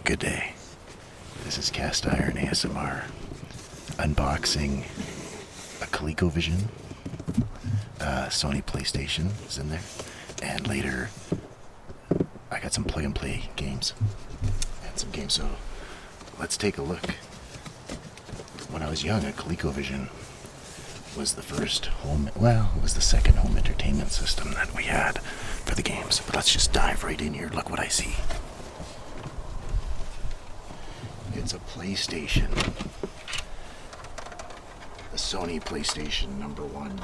Good day. This is Cast Iron ASMR unboxing a Coleco Vision. Sony PlayStation is in there. And later, I got some plug and play games. And some games, so let's take a look. When I was young, a Coleco Vision was the first it was the second home entertainment system that we had for the games. But let's just dive right in here. Look what I see. It's a PlayStation. A Sony PlayStation number 1.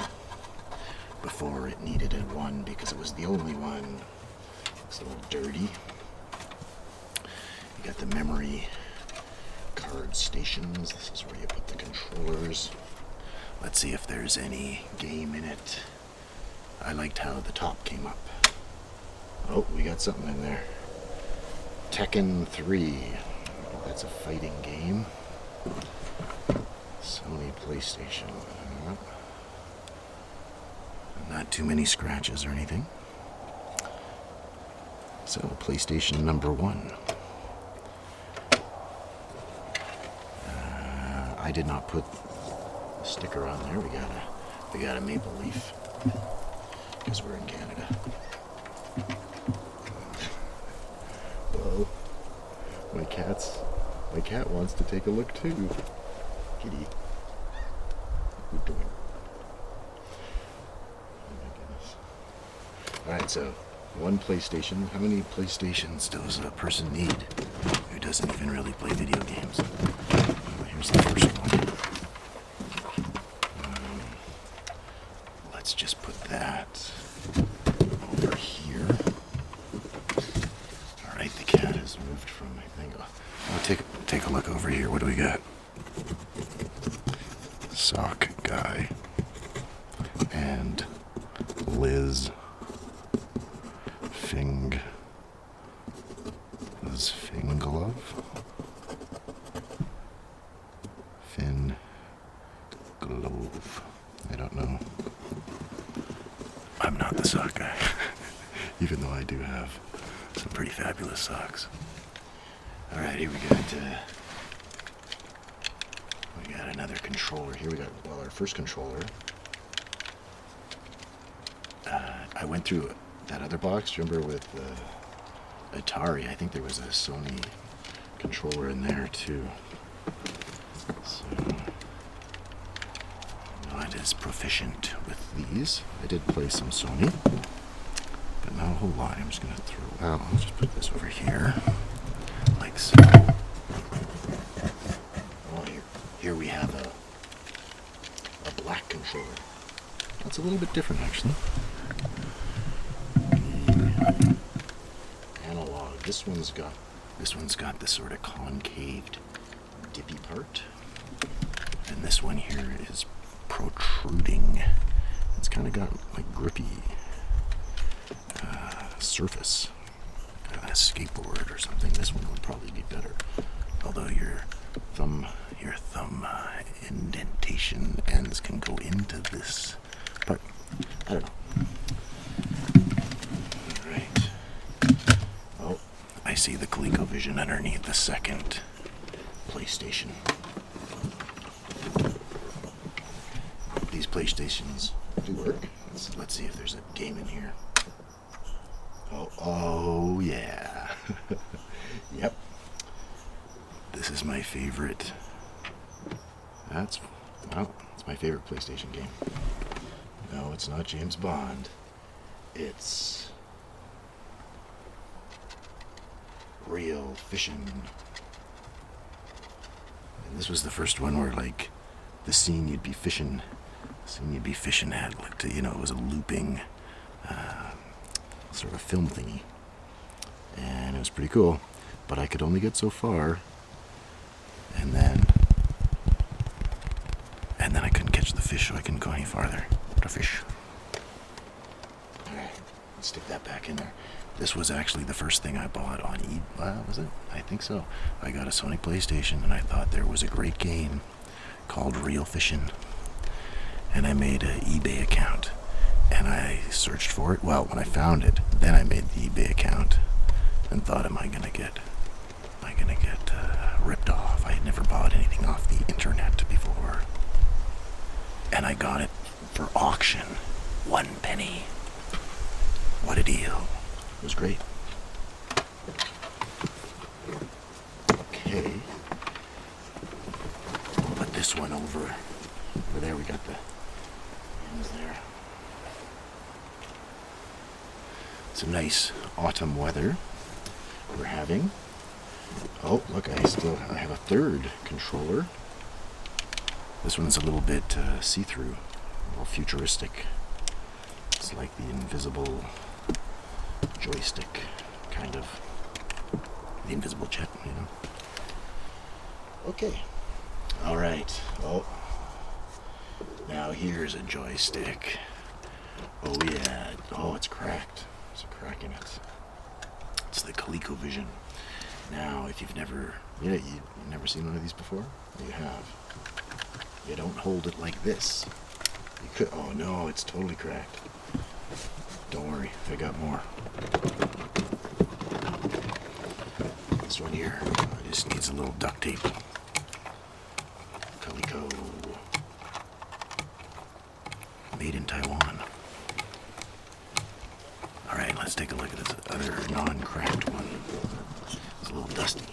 Before it needed a 1 because it was the only one. It's a little dirty. You got the memory card stations. This is where you put the controllers. Let's see if there's any game in it. I liked how the top came up. Oh, we got something in there. Tekken 3. That's a fighting game. Sony PlayStation. Not too many scratches or anything. So, PlayStation number 1. I did not put a sticker on there. We got a maple leaf because we're in Canada. Whoa. My cat wants to take a look too. Kitty. What are you doing? Oh my goodness. Alright, so 1 PlayStation. How many PlayStations does a person need who doesn't even really play video games? Well, here's the first one. Let's just put that over here. Alright, the cat has moved from my thing. Oh, take a look over here. What do we got? Sock guy and Liz Fing glove. Fin glove. I don't know. I'm not the sock guy, even though I do have some pretty fabulous socks. All right, here we got another controller. Here we got, our first controller. I went through that other box, remember, with Atari. I think there was a Sony controller in there too. So, not as proficient with these. I did play some Sony, but not a whole lot. I'm just going to throw out. I'll just put this over here, like so. Here we have a black controller. That's a little bit different, actually. The analog. This one's got this sort of concaved, dippy part, and this one here is protruding. It's kind of got like grippy surface, kind of a skateboard or something. This one would probably be better, although your thumb indentation ends can go into this part. I don't know. Alright. Oh, I see the Coleco Vision underneath the second PlayStation. These PlayStations do work. Let's see if there's a game in here. Oh yeah. Yep. This is my favorite. It's my favorite PlayStation game. No, it's not James Bond. It's Real Fishing. And this was the first one where, like, the scene you'd be fishing had, like, it was a looping sort of film thingy. And it was pretty cool. But I could only get so far. And then I couldn't catch the fish, so I couldn't go any farther. The fish. Alright, let's stick that back in there. This was actually the first thing I bought on eBay. Was it? I think so. I got a Sony PlayStation, and I thought there was a great game called Real Fishing. And I made an eBay account. And I searched for it. Well, when I found it, then I made the eBay account and thought, am I going to get I gonna get ripped off? I had never bought anything off the internet before. And I got it for auction. 1 penny. What a deal. It was great. Okay. Put this one over there. We got the ends there. Some nice autumn weather we're having. Oh, look, I have a third controller. This one's a little bit see-through, a little futuristic. It's like the invisible joystick, kind of. The invisible jet, you know. Okay. All right. Oh. Now here's a joystick. Oh yeah. Oh, it's cracked. There's a crack in it. It's the Coleco Vision. Now, if you've never seen one of these before, you have. You don't hold it like this. You could. Oh no, it's totally cracked. Don't worry, I got more. This one here just needs a little duct tape. Coleco. Made in Taiwan. Alright, let's take a look at this other non-cracked one. It's a little dusty.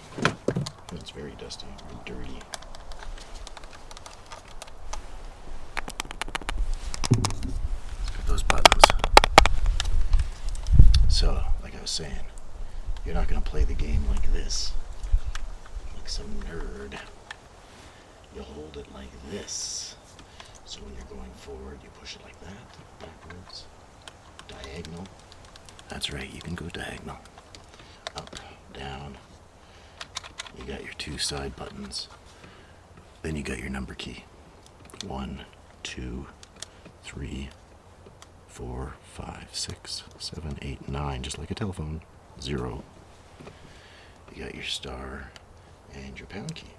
It's very dusty, very dirty. Let's get those buttons. So, like I was saying, you're not going to play the game like this, like some nerd. You hold it like this. So when you're going forward, you push it like that, backwards, diagonal. That's right, you can go diagonal. Up, down. You got your 2 side buttons. Then you got your number key. 1, 2, 3, 4, 5, 6, 7, 8, 9, just like a telephone. 0. You got your star and your pound key.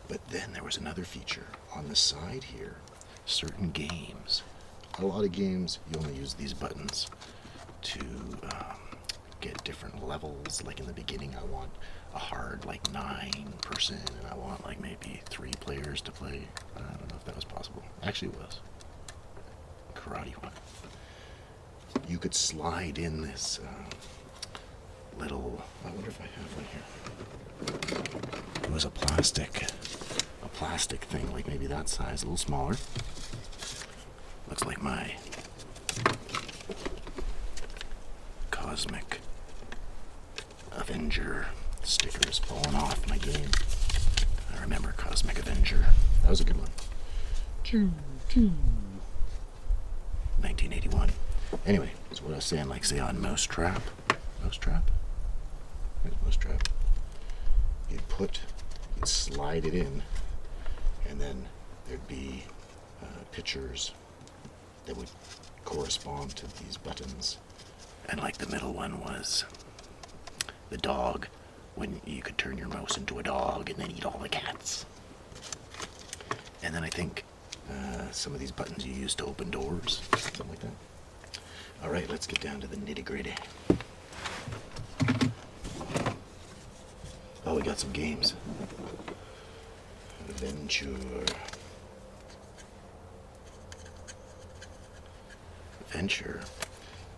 But then there was another feature on the side here. Certain games, a lot of games, you only use these buttons to get different levels. Like in the beginning, I want a hard, like 9-person, and I want like maybe 3 players to play. I don't know if that was possible. Actually, it was. Karate one. You could slide in this little. I wonder if I have one here. It was a plastic thing, like maybe that size, a little smaller. Looks like my Cosmic Avenger sticker is falling off my game. I remember Cosmic Avenger. That was a good one. 1981. Anyway, that's what I was saying, like say on Mousetrap. Mousetrap? There's Mousetrap. You'd slide it in, and then there'd be pictures that would correspond to these buttons. And like the middle one was the dog, when you could turn your mouse into a dog and then eat all the cats. And then I think some of these buttons you use to open doors, something like that. All right, let's get down to the nitty-gritty. Oh, we got some games. Adventure.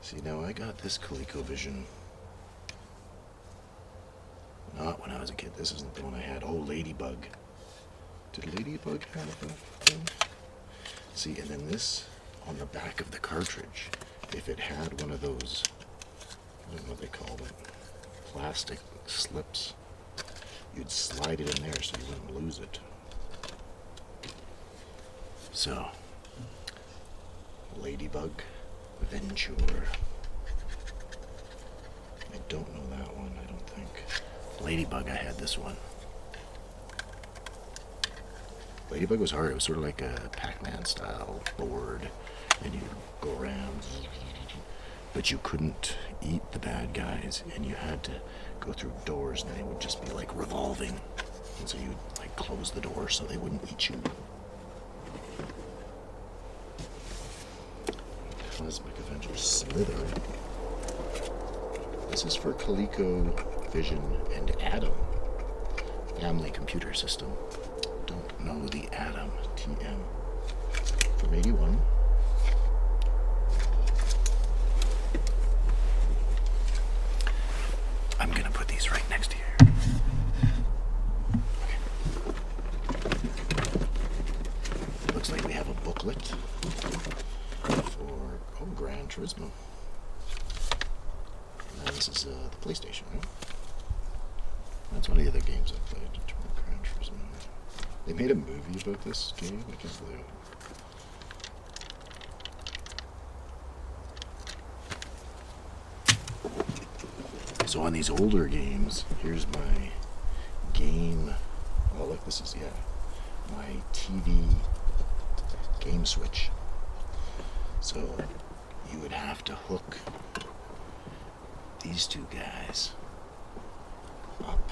See, now I got this Coleco Vision not when I was a kid. This isn't the one I had. Oh, Ladybug. Did Ladybug have a thing? See, and then this on the back of the cartridge, if it had one of those, I don't know what they called it, plastic slips, you'd slide it in there so you wouldn't lose it. So, Ladybug Venture. I don't know that one, I don't think. Ladybug, I had this one. Ladybug was hard. It was sort of like a Pac-Man style board, and you go around, but you couldn't eat the bad guys, and you had to go through doors, and they would just be like revolving, and so you'd like close the door so they wouldn't eat you. Cosmic Avenger Slither. This is for Coleco Vision, and Atom family computer system. Don't know the Atom TM from 81. I'm gonna put these right next to you. Okay. Looks like we have a booklet for Gran Turismo. And this is the PlayStation, right? That's one of the other games I played. Gran Turismo. They made a movie about this game. I can't believe it. So on these older games, here's my game. Oh look, this is, my TV game switch. So you would have to hook these two guys up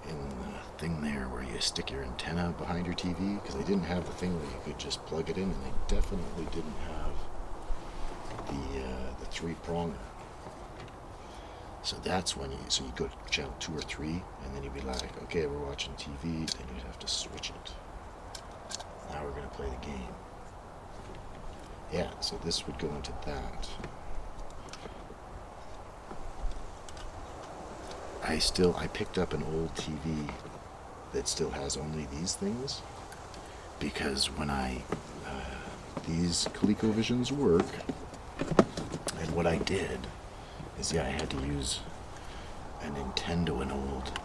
in the thing there where you stick your antenna behind your TV, because they didn't have the thing where you could just plug it in, and they definitely didn't have the three-pronger. So that's when you go to channel 2 or 3, and then you'd be like, okay, we're watching TV, then you'd have to switch it. Now we're going to play the game. Yeah, so this would go into that. I picked up an old TV that still has only these things, because when these Coleco Visions work, and what I did is, I had to use an old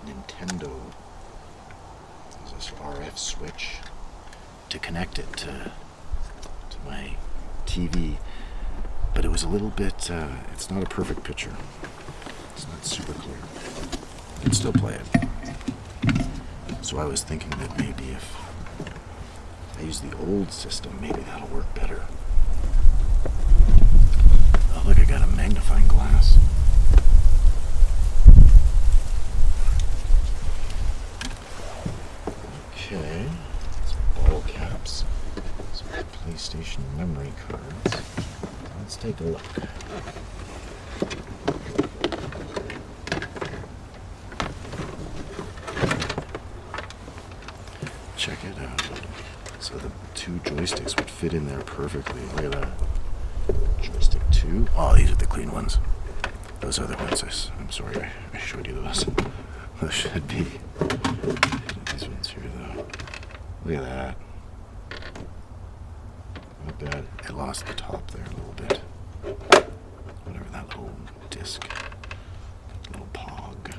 Nintendo, this RF switch to connect it to my TV, but it was a little bit, it's not a perfect picture. It's not super clear. You can still play it. So I was thinking that maybe if I use the old system, maybe that'll work better. Oh look, I got a magnifying glass. Okay, some ball caps, some PlayStation memory cards. Let's take a look. Check it out. So the two joysticks would fit in there perfectly. Look at that. Joystick 2. Oh, these are the clean ones. Those other ones, I'm sorry, I showed you those. Those should be. These ones here, though. Look at that. Not bad. I lost the top there a little bit. Whatever that little disc. Little pog.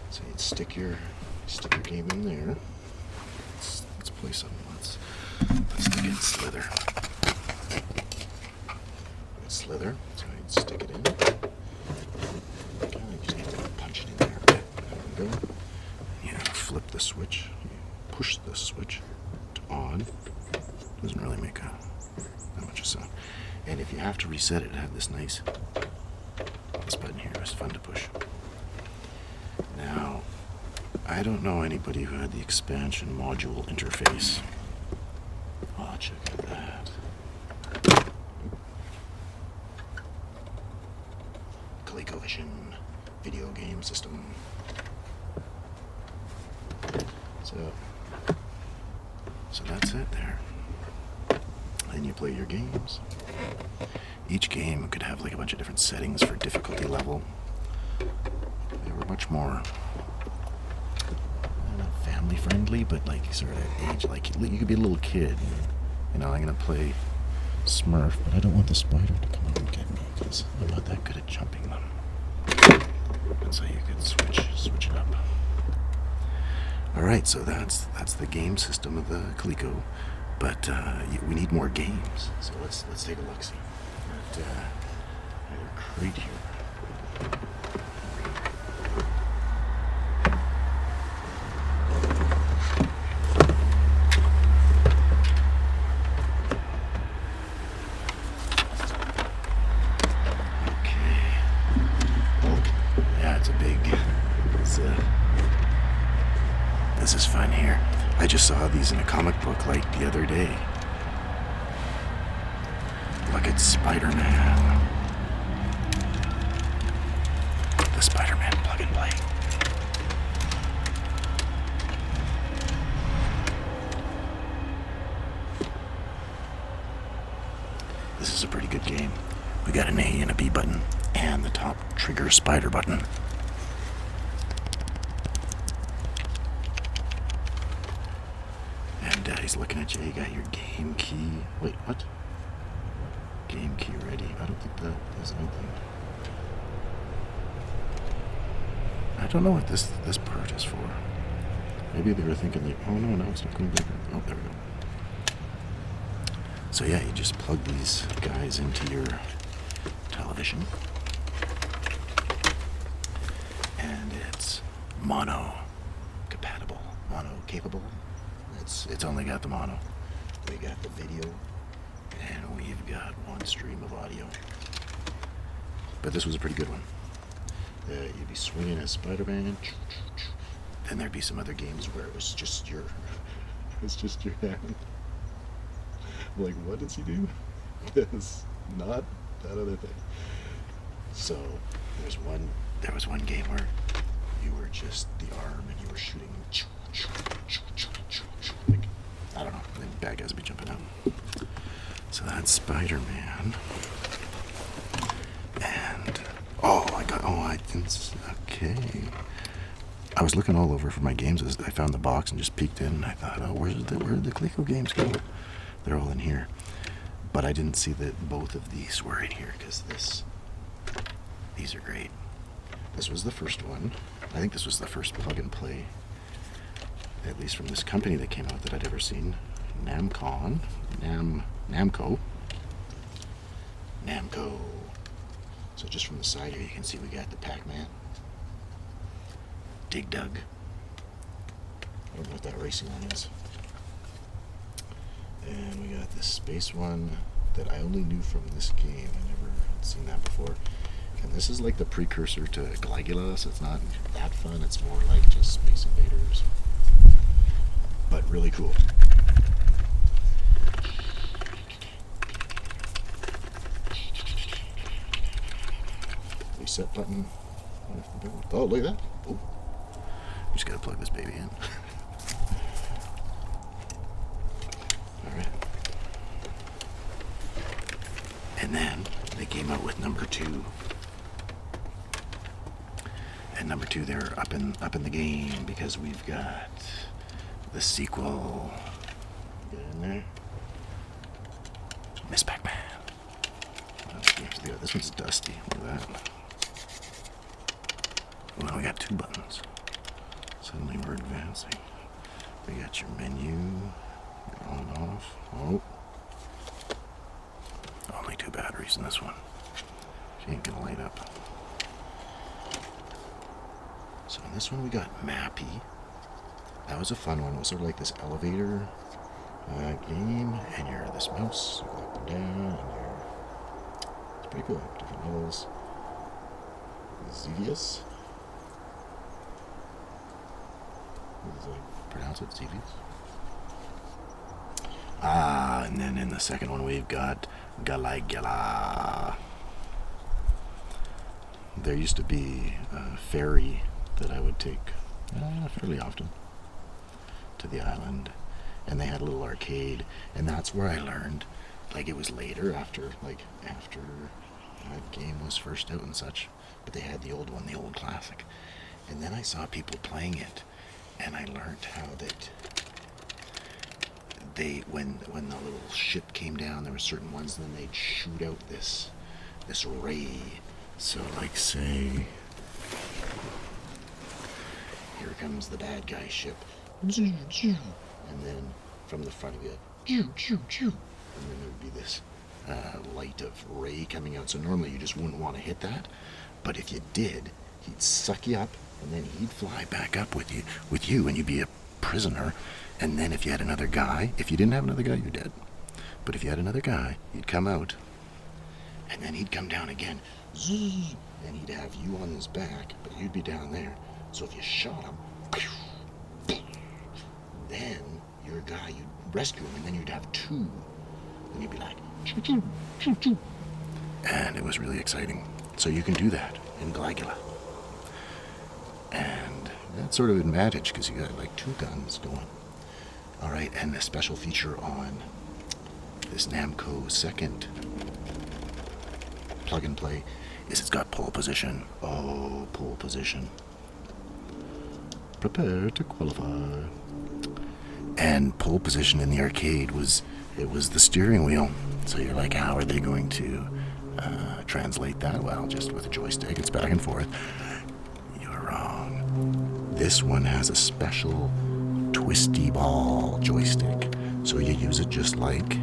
So you'd stick your game in there. Let's play something. Let's stick it in Slither. Slither, so I'd stick it in. Okay, you just have to punch it in there. There we go. You flip the switch. You push the switch to on. Doesn't really make that much of sound. And if you have to reset it, have this button here. It's fun to push. Now, I don't know anybody who had the expansion module interface. Oh, check out that. Coleco Vision video game system. So that's it there. Then you play your games. Each game could have like a bunch of different settings for difficulty level. They were much more family friendly, but like sort of age, like you could be a little kid. I'm gonna play Smurf, but I don't want the spider to come up and get me because I'm not that good at jumping them. And so you could switch it up. All right, so that's the game system of the Coleco, but we need more games. So let's take a look. See, at your crate here. This is fun here. I just saw these in a comic book like the other day. Look at Spider-Man. got an A and a B button, and the top trigger spider button. And he's looking at you. You got your game key. Wait, what? Game key ready. I don't think that is anything. I don't know what this part is for. Maybe they were thinking like, oh no, now it's not going bigger. Oh, there we go. So yeah, you just plug these guys into your television, and it's mono compatible, mono capable. It's only got the mono. We got the video, and we've got one stream of audio. But this was a pretty good one. You'd be swinging as Spider-Man. Then there'd be some other games where it was just your hand. Like, what does he do? It's not that other thing. So there was one game where you were just the arm and you were shooting. Like, I don't know. The bad guys would be jumping out. So that's Spider-Man. And I didn't. Okay. I was looking all over for my games as I found the box and just peeked in, and I thought, oh, where did the Coleco games go? They're all in here. But I didn't see that both of these were in here, because these are great. This was the first one. I think this was the first plug and play, at least from this company that came out, that I'd ever seen. Namco. So just from the side here, you can see we got the Pac-Man. Dig Dug. I don't know what that racing one is. And we got this space one that I only knew from this game. I never had seen that before. And this is like the precursor to Gligula, so it's not that fun. It's more like just Space Invaders. But really cool. Reset button. Oh, look at that. Oh. Just gotta plug this baby in. Alright. And then they came out with number 2. And number 2, they're up in the game, because we've got the sequel. Get in there. Miss Pac-Man. This one's dusty. Look at that. Well, we got 2 buttons. Suddenly we're advancing. We got your menu, your on and off. Oh. Only 2 batteries in this one. She ain't gonna light up. So in this one we got Mappy. That was a fun one. It was sort of like this elevator game, and you're this mouse, you go up and down, and it's pretty cool. Different levels. Xevious. Does I pronounce it? Xevious? And then in the second one we've got Gala. There used to be a ferry that I would take fairly often to the island, and they had a little arcade, and that's where I learned, like, it was later after that game was first out and such, but they had the old one, the old classic, and then I saw people playing it, and I learned how that they, when the little ship came down, there were certain ones, and then they'd shoot out this ray. So, like, say, here comes the bad guy ship, and then from the front of it, and then there would be this light of ray coming out. So normally you just wouldn't want to hit that, but if you did, he'd suck you up, and then he'd fly back up with you, and you'd be a prisoner. And then if you had another guy, if you didn't have another guy, you're dead. But if you had another guy, he'd come out, and then he'd come down again, and he'd have you on his back, but you'd be down there. So if you shot him, then your guy, you'd rescue him, and then you'd have 2, and you'd be like, choo, choo, choo, choo. And it was really exciting. So you can do that in Gligula. And that's sort of an advantage, because you got like 2 guns going. All right, and a special feature on this Namco second plug and play is it's got pole position. Oh, pole position. Prepare to qualify. And pole position in the arcade was the steering wheel. So you're like, how are they going to translate that? Well, just with a joystick, it's back and forth. You're wrong. This one has a special twisty ball joystick. So you use it just like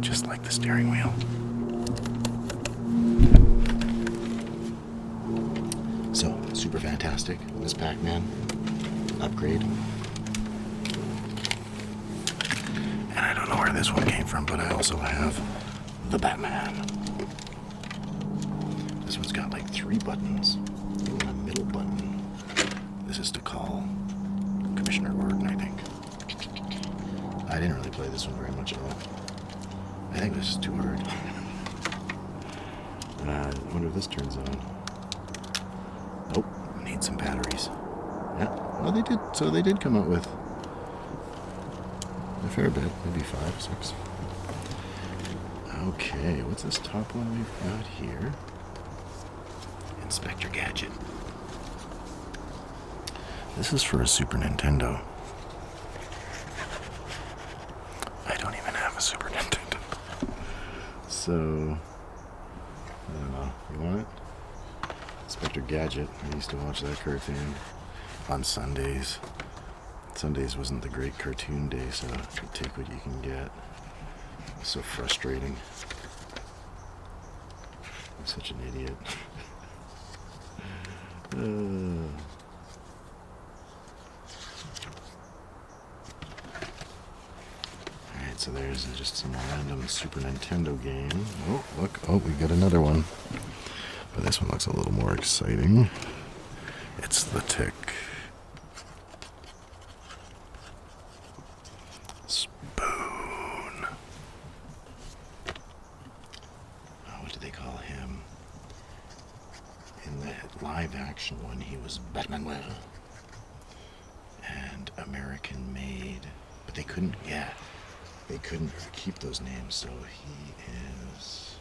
the steering wheel. So, super fantastic. This Pac-Man upgrade. And I don't know where this one came from, but I also have the Batman. This one's got like 3 buttons. And a middle button. This is to call Commissioner Gordon, I think. I didn't really play this one very much at all. I think this is too hard. I wonder if this turns on. Nope, need some batteries. Yeah, well they did. So they did come up with a fair bit, maybe 5, 6. Okay, what's this top one we've got here? Inspector Gadget. This is for a Super Nintendo. I don't even have a Super Nintendo. So, I don't know. You want it? Inspector Gadget. I used to watch that cartoon on Sundays. Sundays wasn't the great cartoon day, so you take what you can get. It was so frustrating. I'm such an idiot. Alright, so there's just some random Super Nintendo game. Oh, look. Oh, we got another one. But this one looks a little more exciting. It's the Tick. Spoon. Oh, what do they call him? In the live action one, he was Batman and American Made. But they couldn't, they couldn't keep those names, so he is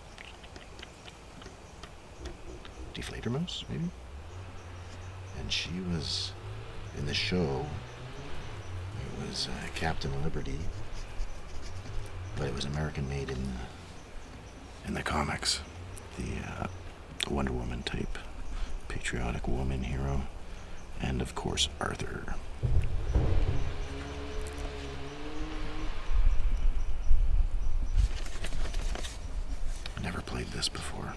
Deflator Mouse, maybe? And she was in the show. It was Captain Liberty, but it was American Made in the comics. The Wonder Woman type, patriotic woman hero, and of course Arthur. Never played this before.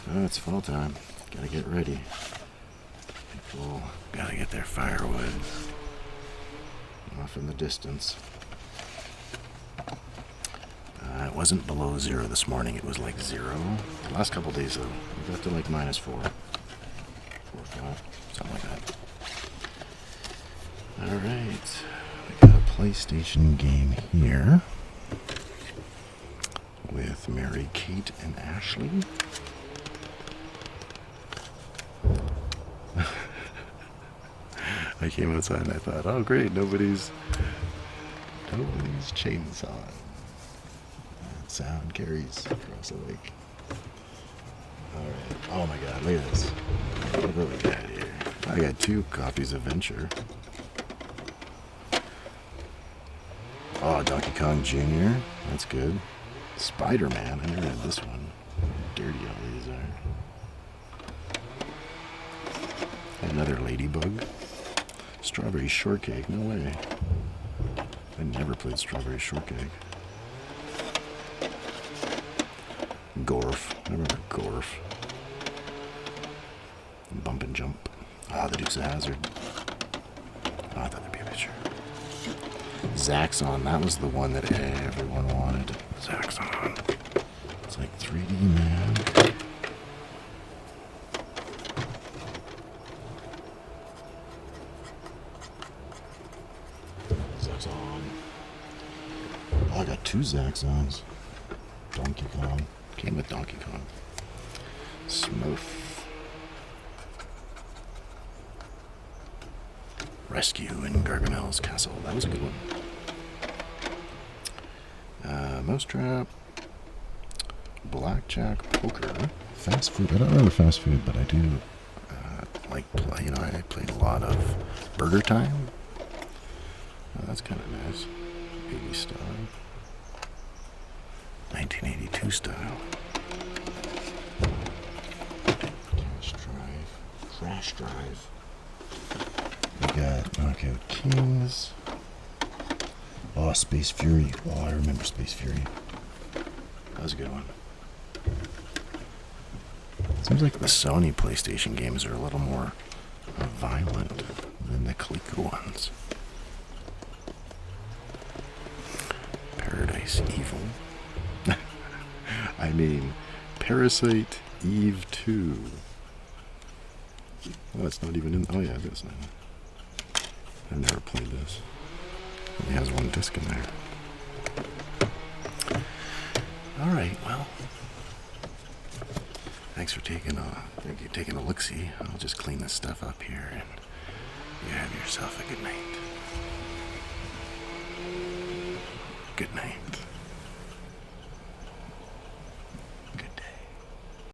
So it's fall time. Gotta get ready. People gotta get their firewood off in the distance. It wasn't below 0 this morning. It was like 0. The last couple days though, we got to like -4, 4 or 5, something like that. All right, we got a PlayStation game here with Mary Kate and Ashley. I came outside and I thought, oh great, nobody's chainsawing. That sound carries across the lake. Alright, oh my god, look at this. Look what we got here. I got 2 copies of Venture. Oh, Donkey Kong Jr., that's good. Spider-Man, I never had this one. Dirty all these are. Another Ladybug. Strawberry Shortcake, no way. I never played Strawberry Shortcake. Gorf, I remember Gorf. Bump and Jump. Ah, the Dukes of Hazzard. Oh, I thought there'd be a picture. Zaxxon, that was the one that everyone wanted. Zaxxon. It's like 3D, man. Zaxxon. Oh, I got 2 Zaxxons. Donkey Kong. Came with Donkey Kong. Smurf. Rescue in Gargamel's Castle. That was a good one. Mousetrap. Blackjack, poker. Fast food. I don't remember fast food, but I do like play. You know, I played a lot of Burger Time. Oh, that's kind of nice. 80 style. 1982 style. Crash Drive. We got Knockout Kings. Oh, Space Fury. Oh, I remember Space Fury. That was a good one. Seems like the Sony PlayStation games are a little more violent than the Coleco ones. Paradise Evil. I mean, Parasite Eve 2. Oh, it's not even in. Oh, yeah, that's not. I've never played this. It only has one disc in there. Alright, well. Thanks for taking a look-see. I'll just clean this stuff up here and you have yourself a good night. Good night.